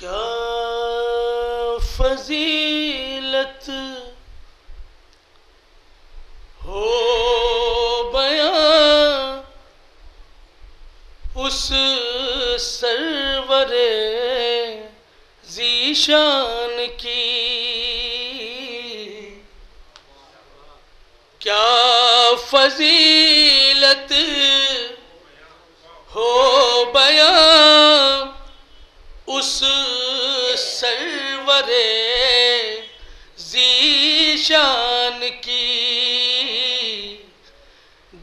کیا فضیلت ہو بیاں اس سرور ذیشان کی، کیا فضیلت ہو بیاں اس سرور ذیشان کی،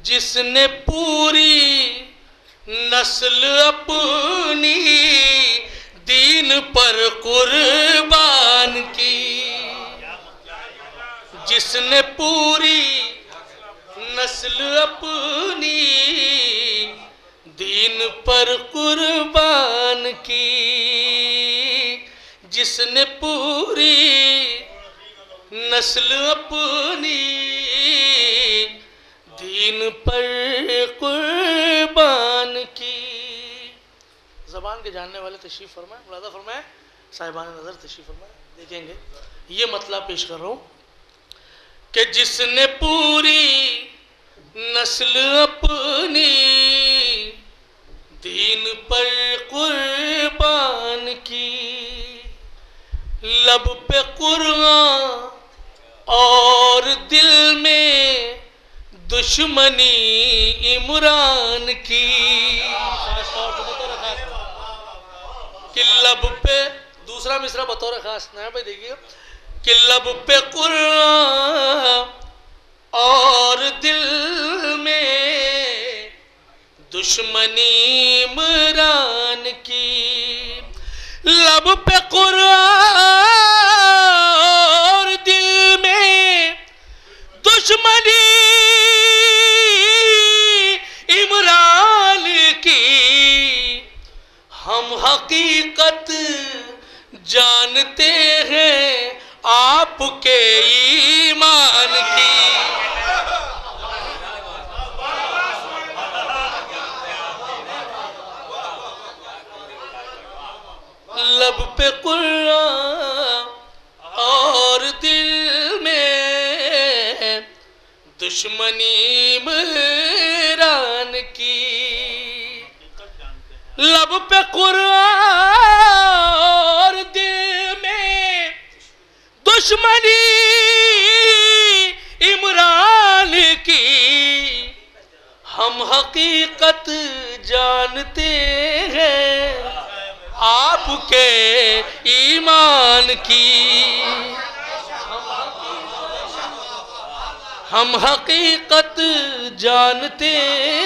جس نے پوری نسل اپنی دین پر قربان کی، جس نے پوری نسل اپنی دین پر قربان کی، جس نے پوری نسل اپنی دین پر قربان کی۔ زبان کے جاننے والے تشریف فرمائیں، ملاحظہ فرمائیں، صاحبان نظر تشریف فرمائیں، دیکھیں گے یہ مطلب پیش کر رہا ہوں کہ جس نے پوری نسل اپنی دین پر قربان کی، لب پہ قرآن اور دل میں دشمنی عمران کی، کہ لب پہ دوسرا مصرع بطور خاص نیا پہ دیکھئے کہ لب پہ قرآن اور دل میں دشمنی عمران کی، لب پہ قرآن اور دل میں دشمنی عمران کی، ہم حقیقت جانتے ہیں آپ کے ایمان کی، لب پہ قرآن اور دل میں دشمنی عمران کی، لب پہ قرآن اور دل میں دشمنی عمران کی، ہم حقیقت جانتے ہیں آپ کے ایمان کی، ہم حقیقت جانتے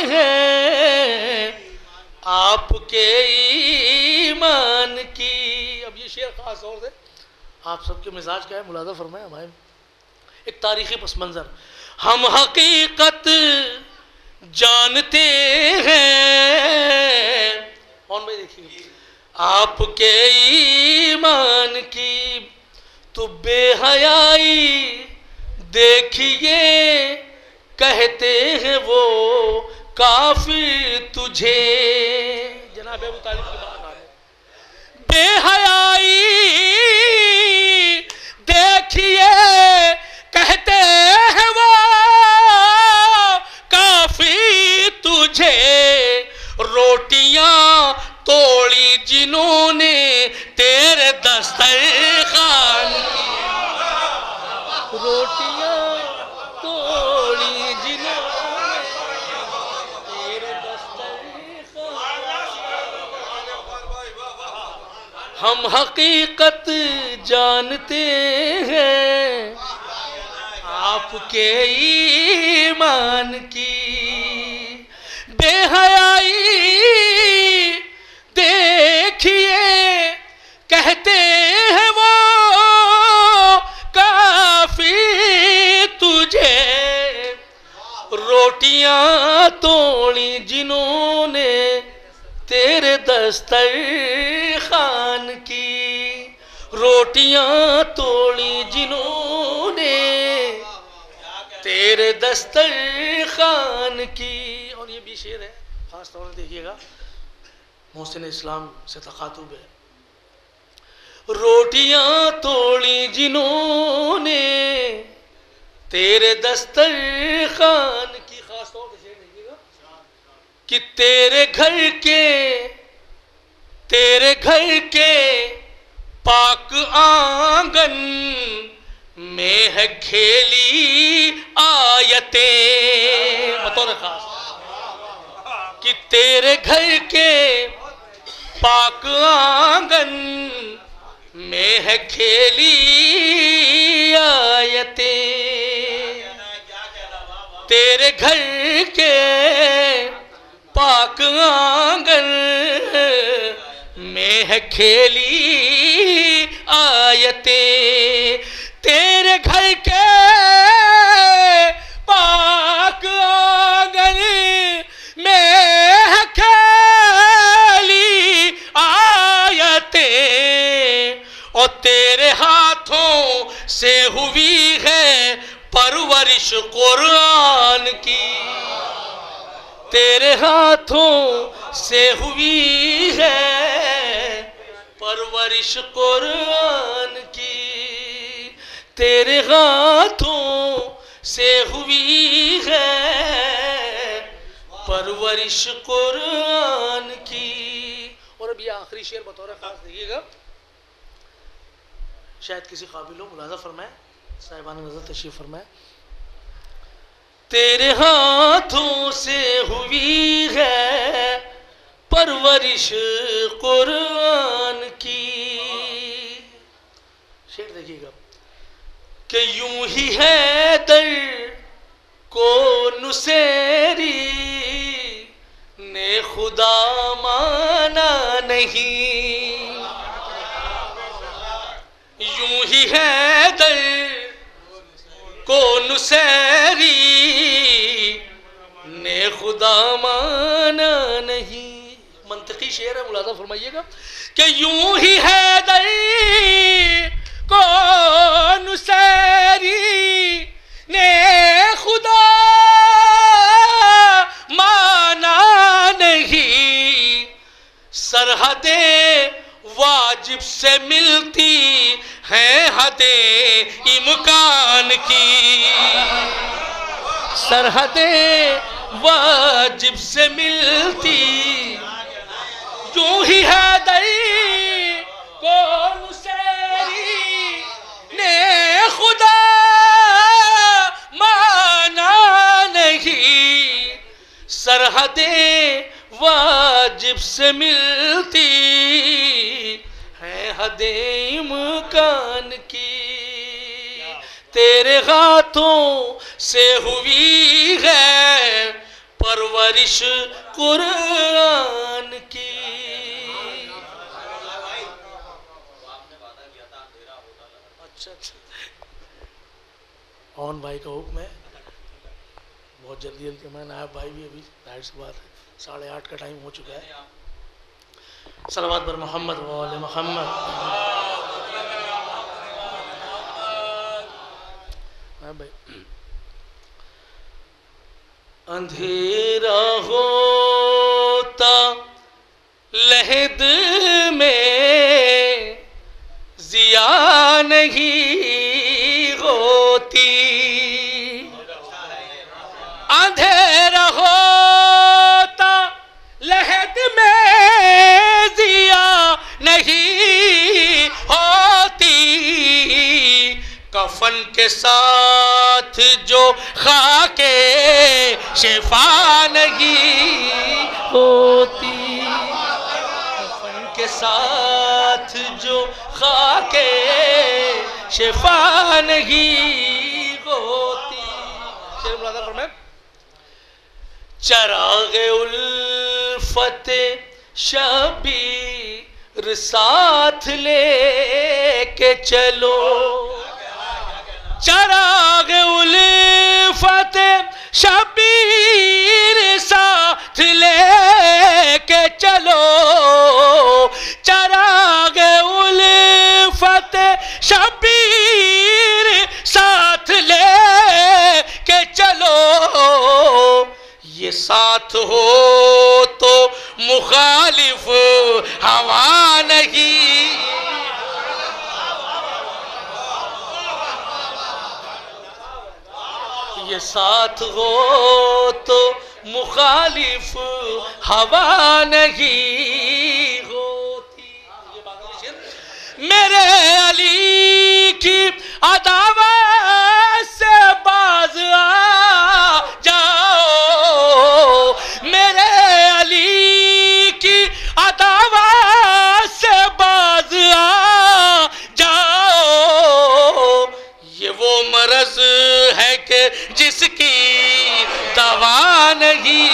ہیں آپ کے ایمان کی۔ اب یہ شعر خاص طور سے آپ سب کے مزاج کا ہے، ملاحظہ فرمائیں ہمارے ایک تاریخی پس منظر، ہم حقیقت جانتے ہیں، اور میں دیکھیے آپ کے ایمان کی، تو بے حیائی دیکھیے کہتے ہیں وہ کافر تجھے، جناب ابو طالب کی بات آ رہے، بے حیائی دیکھیے کہتے ہیں وہ کافر تجھے، روٹیاں توڑی جنہوں نے تیرے دسترخوان کی، روٹیاں توڑی جنہوں نے تیرے دسترخوان کی، ہم حقیقت جانتے ہیں آپ کے ایمان کی، بے حیائی دیکھیے کہتے ہیں وہ کافی تجھے، روٹیاں توڑی جنہوں نے تیرے دسترخوان کی، روٹیاں توڑی جنہوں نے تیرے دسترخوان کی۔ اور یہ بھی شعر ہے خاص طور سے دیکھیے گا، محسن اسلام سے تخاطب ہے، روٹیاں توڑی جنہوں نے تیرے دسترخوان کی، خاص طور سے شعر دیکھیے گا کہ تیرے گھر کے پاک آنگن میں ہے کھیلی آیتیں، بطور خاص کہ تیرے گھر کے پاک آنگن میں ہے کھیلی آیتیں، تیرے گھر کے پاک آنگن میں ہے کھیلی آیتیں، تیرے گھر کے پاک آنگن میں ہے کھیلی آیتیں، اور تیرے ہاتھوں سے ہوئی ہے پرورش قرآن کی، تیرے ہاتھوں سے ہوئی ہے پرورش قرآن کی، تیرے ہاتھوں سے ہوئی ہے پرورش قرآن کی۔ اور اب یہ آخری شعر بطور خاص دیکھیے گا، شاید کسی قابل ہو ملاحظہ فرمائے، صاحبان نظر تشریف فرمائے۔ تیرے ہاتھوں سے ہوئی ہے پرورش قرآن کی، شعر دیکھیے گا کہ یوں ہی حیدر کو نصیری نے خدا مانا نہیں، یوں ہی حیدر کو نصیری نے خدا مانا نہیں، منطقی شعر ہے، ملاحظہ فرمائیے گا کہ یوں ہی حیدر کو نصیری نے خدا مانا نہیں، سرحدیں واجب سے ملتی ہیں حدیں امکان کی، سرحدیں واجب سے ملتی، یوں ہی حیدر کو نصیری نے خدا مانا نہیں، سرحدیں واجب سے ملتی ہیں حدیں امکان کی، تیرے ہاتھوں سے ہوئی ہے پرورش قرآن کی۔ اچھا اون بھائی کا حکم ہے، بہت جلدی میں نائب بھائی بھی ابھی ظاہر سی بات ہے 8:30 کا ٹائم ہو چکا ہے۔ صلوات بر محمد و آل محمد۔ اندھیرا ہوتا لحد میں ضیا نہیں ہوتی، اندھیرا ہوتا لحد میں ضیا نہیں ہوتی، کفن کے ساتھ جو خاک شفا نہیں ہوتی، کفن کے ساتھ جو خاک شفا نہیں ہوتی۔ شعر ملاحظہ فرمائیں، چراغ الفت شبیر ساتھ لے کے چلو، چراغ الفت شبیر ساتھ لے کے چلو، چراغ الفت شبیر ساتھ لے کے چلو، یہ ساتھ ہو تو مخالف ہوا نہیں، ساتھ ہو تو مخالف ہوا نہیں ہوتی. میرے علی کی عداوت سے باز آ جاؤ، میرے علی کی عداوت سے باز آ جاؤ. یہ وہ مرض ہے کہ جس کی دوا نہیں،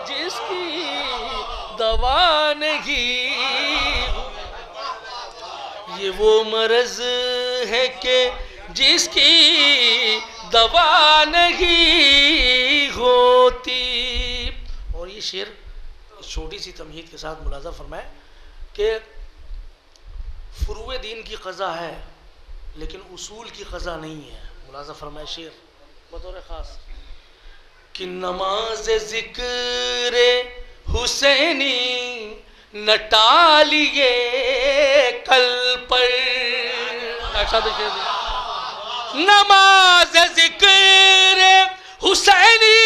جس کی دوا نہیں. یہ وہ مرض ہے کہ جس کی دوا نہیں ہوتی. اور یہ شعر چھوٹی سی تمہید کے ساتھ ملاحظہ فرمائے کہ فروع دین کی قضا ہے لیکن اصول کی قضا نہیں ہے. ملاحظہ فرمائے شعر بطور خاص کہ نماز ذکر حسینی نہ ٹالیے کل پر. نماز ذکر حسینی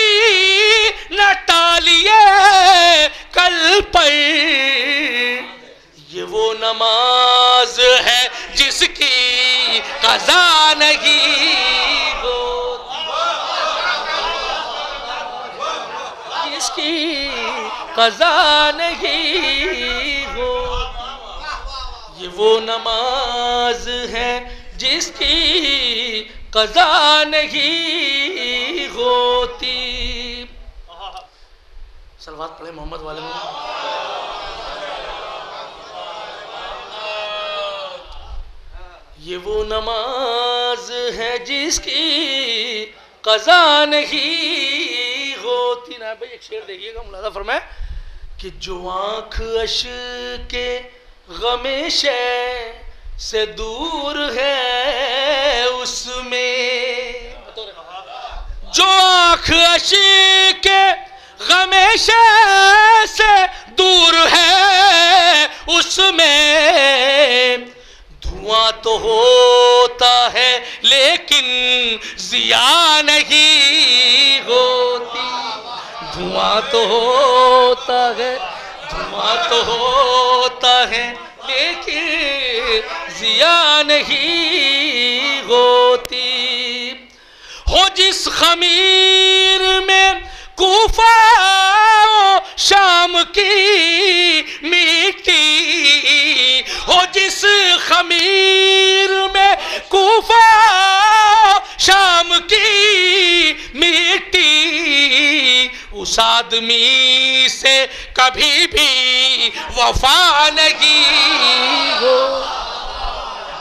نہ ٹالیے کل پر. یہ وہ نماز ہے جس کی قضا نہیں ہوتی، جس کی قضا نہیں ہوتی. یہ وہ نماز ہے جس کی قضا نہیں ہوتی. صلوات پڑھیں محمد والے میں. یہ وہ نماز ہے جس کی قضا نہیں ہوتی. نا بھائی ایک شعر دیکھیے گا ملاحظہ فرمائے کہ جو آنکھ اشک کے غم شے سے دور ہے اس میں، جو آنکھ اشک کے غم شے سے دور ہے اس میں. دھواں تو ہوتا ہے لیکن ضیاء نہیں ہوتی. دھواں تو ہوتا ہے، دھواں تو ہوتا ہے لیکن ضیاء نہیں ہوتی. ہو جس خمیر میں کوفہ و شام کی مٹی، ہو جس خمیر میں کوفہ شام کی مٹی، اس آدمی سے کبھی بھی وفا نہیں ہو،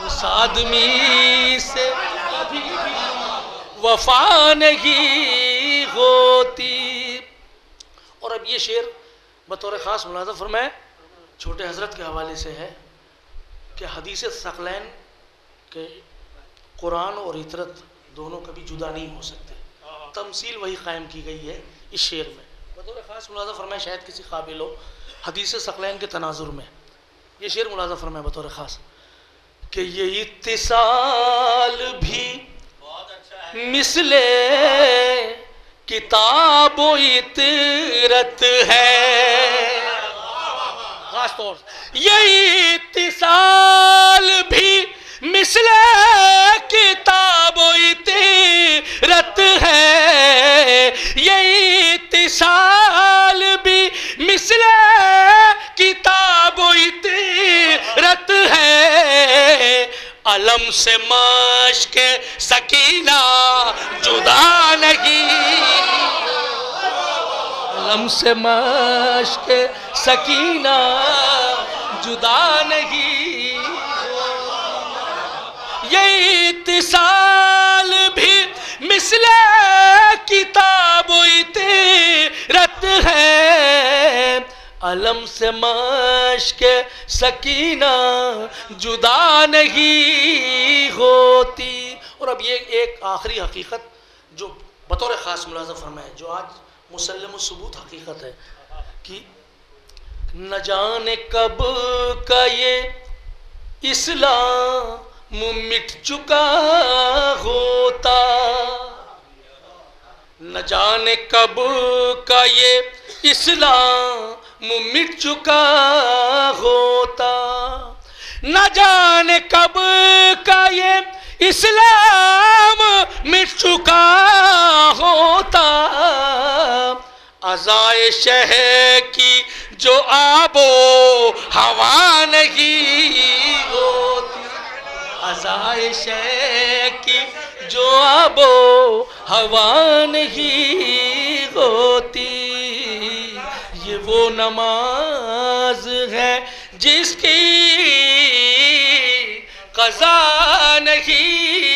اس آدمی سے کبھی بھی وفا نہیں ہوتی. اور اب یہ شعر بطور خاص ملاحظہ فرمائے چھوٹے حضرت کے حوالے سے ہے کہ حدیث ثقلین کہ قرآن اور اطرت دونوں کبھی جدا نہیں ہو سکتے. تمثیل وہی قائم کی گئی ہے اس شعر میں. بطور خاص ملاحظہ فرمائے شاید کسی قابل ہو حدیث ثقلین کے تناظر میں یہ شعر ملاحظہ فرمائے بطور خاص کہ یہ اتصال بھی مثل کتاب و اطرت ہے. خاص طور سے یہ اتصال بھی مثل کتاب و اطرت ہے. یہ اتصال بھی مثل کتاب و اطرت ہے. علم سے مشق سکینہ جدا نہیں، علم سے مشق سکینہ جدا نہیں. یہ اتصال بھی مثل کتاب و اطرت ہے. علم سے مشق سکینہ جدا نہیں ہوتی. اور اب یہ ایک آخری حقیقت جو بطور خاص ملاحظہ فرمائے جو آج مسلم الثبوت حقیقت ہے کہ نہ جانے کب کا یہ اسلام منہ مٹ چکا ہوتا، نہ جانے کب کا یہ اسلام مٹ چکا ہوتا، نہ جانے کب کا یہ اسلام مٹ چکا ہوتا، عزائے شہر کی جو آب و ہوا نہیں ہوتی، عزائے شہر کی جو آب و ہوا نہیں ہوتی، یہ وہ نماز ہے جس کی قضا نہیں